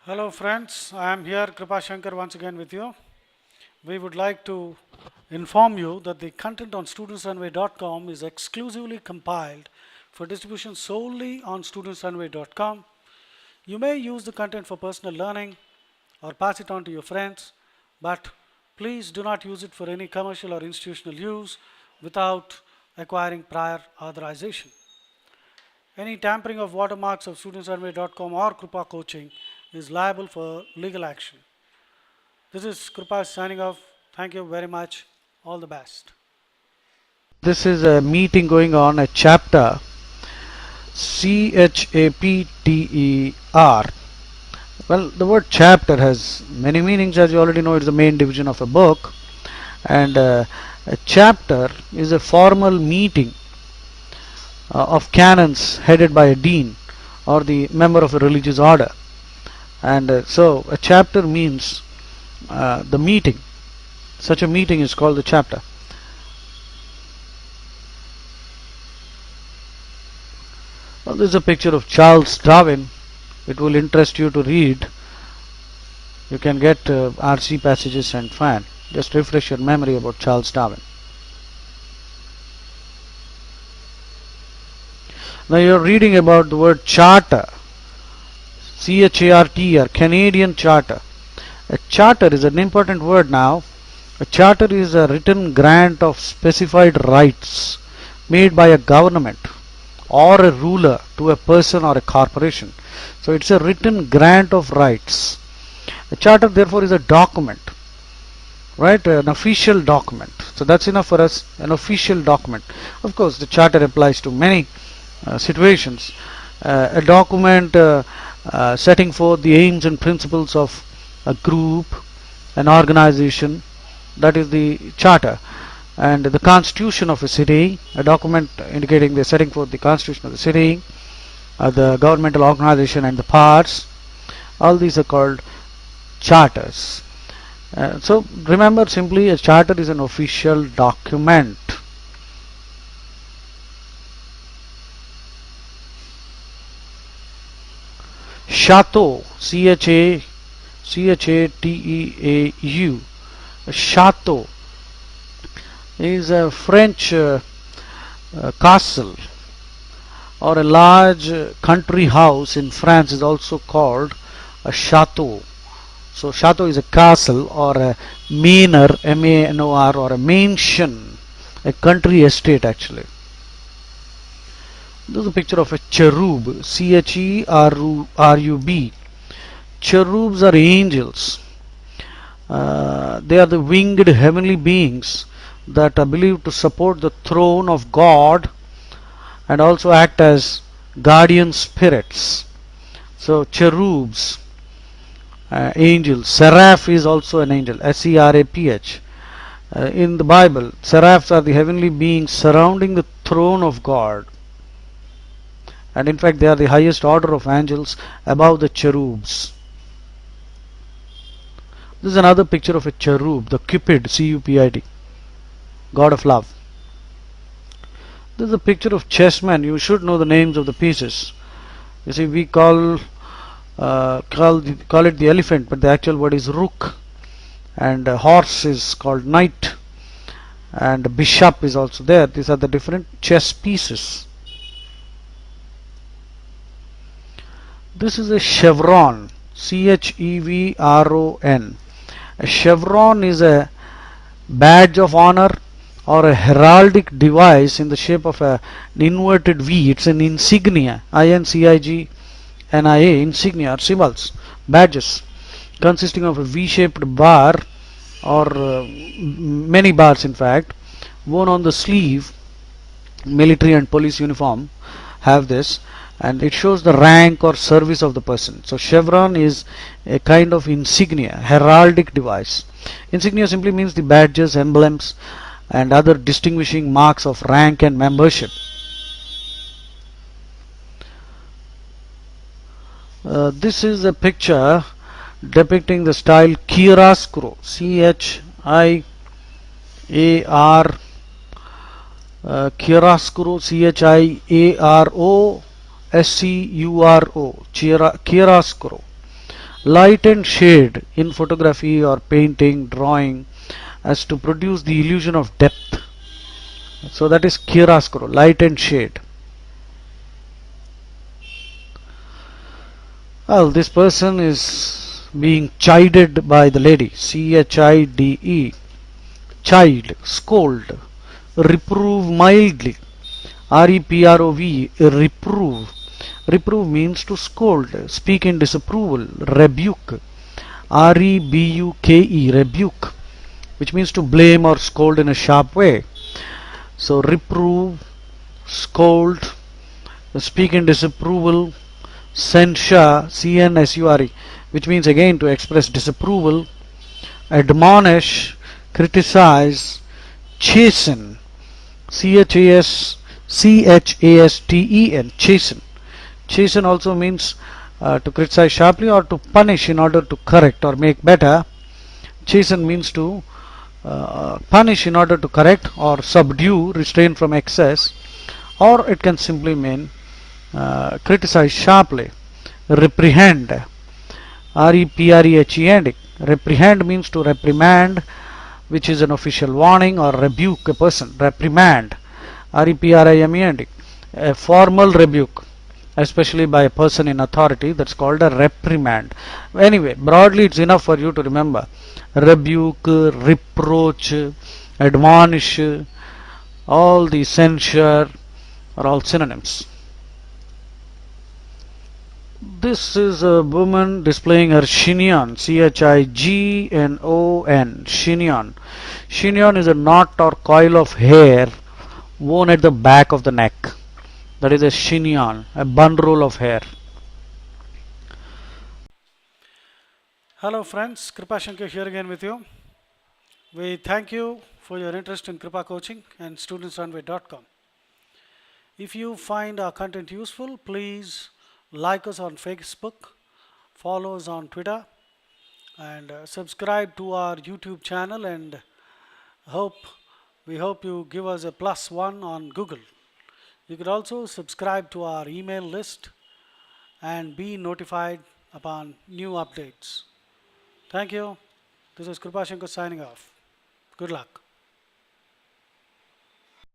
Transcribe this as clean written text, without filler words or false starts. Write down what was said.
Hello friends, I am here Kripa Shankar once again with you. We would like to inform you that the content on studentsrunway.com is exclusively compiled for distribution solely on studentsrunway.com. You may use the content for personal learning or pass it on to your friends, but please do not use it for any commercial or institutional use without acquiring prior authorization. Any tampering of watermarks of studentsrunway.com or Krupa Coaching is liable for legal action. This is Krupa signing off. Thank you very much. All the best. This is a meeting going on, a chapter CHAPTER. Well, the word chapter has many meanings, as you already know. It's the main division of a book, and a chapter is a formal meeting of canons headed by a dean or the member of a religious order. And so a chapter means the meeting. Such a meeting is called the chapter. Well, this is a picture of Charles Darwin. It will interest you to read. You can get RC passages and fine. Just refresh your memory about Charles Darwin. Now you are reading about the word charter. CHARTER, Canadian Charter. A charter is an important word now. A charter is a written grant of specified rights made by a government or a ruler to a person or a corporation. So it's a written grant of rights. A charter therefore is a document, right? An official document. So that's enough for us, an official document. Of course, the charter applies to many situations. A document setting forth the aims and principles of a group, an organization, that is the charter. And the constitution of a city, a document indicating the setting forth the constitution of the city, the governmental organization and the parts, all these are called charters. So remember, simply a charter is an official document. Chateau, Chateau, chateau is a French castle or a large country house in France is also called a chateau. So chateau is a castle or a manor, MANOR, or a mansion, a country estate actually. This is a picture of a cherub, CHERUB. Cherubs are angels. They are the winged heavenly beings that are believed to support the throne of God and also act as guardian spirits. So cherubs, angels. Seraph is also an angel, SERAPH. In the Bible, seraphs are the heavenly beings surrounding the throne of God. And in fact, they are the highest order of angels above the cherubs. This is another picture of a cherub, the Cupid, CUPID, god of love. This is a picture of chessmen. You should know the names of the pieces. You see, we call it the elephant, but the actual word is rook. And horse is called knight. And bishop is also there. These are the different chess pieces. This is a chevron, CHEVRON. A chevron is a badge of honor or a heraldic device in the shape of an inverted V. It's an insignia, INCIGNIA, insignia or symbols, badges, consisting of a V-shaped bar or many bars in fact, worn on the sleeve. Military and police uniform have this, and it shows the rank or service of the person. So chevron is a kind of insignia, heraldic device. Insignia simply means the badges, emblems and other distinguishing marks of rank and membership. This is a picture depicting the style chiaroscuro, CHIAR, chiaroscuro, CHIARO SCURO, chiaroscuro. Light and shade in photography or painting, drawing, as to produce the illusion of depth. So that is chiaroscuro, light and shade. Well, this person is being chided by the lady. C-H-I-D-E. Chide, scold, reprove mildly. R-E-P-R-O-V, reprove. Reprove means to scold, speak in disapproval, rebuke. R-E-B-U-K-E, rebuke, which means to blame or scold in a sharp way. So reprove, scold, speak in disapproval, censure, C-N-S-U-R-E, which means again to express disapproval, admonish, criticize, chasten, C-H-A-S-T-E-N, chasten. Chasten also means to criticize sharply or to punish in order to correct or make better. Chasten means to punish in order to correct or subdue, restrain from excess, or it can simply mean criticize sharply, reprehend, R-E-P-R-E-H-E-N-D. Reprehend means to reprimand, which is an official warning, or rebuke a person. Reprimand, R-E-P-R-I-M-E-N-D. A formal rebuke, especially by a person in authority, that's called a reprimand. Anyway, broadly it's enough for you to remember. Rebuke, reproach, admonish, all the censure are all synonyms. This is a woman displaying her chignon, C-H-I-G-N-O-N, chignon. Chignon is a knot or coil of hair worn at the back of the neck. That is a chignon, a bundle of hair. Hello friends, Kripa Shankar here again with you. We thank you for your interest in Kripa Coaching and studentsrunway.com. If you find our content useful, please like us on Facebook, follow us on Twitter, and subscribe to our YouTube channel, and we hope you give us a +1 on Google. You could also subscribe to our email list and be notified upon new updates. Thank you. This is Kripa Shankar signing off. Good luck.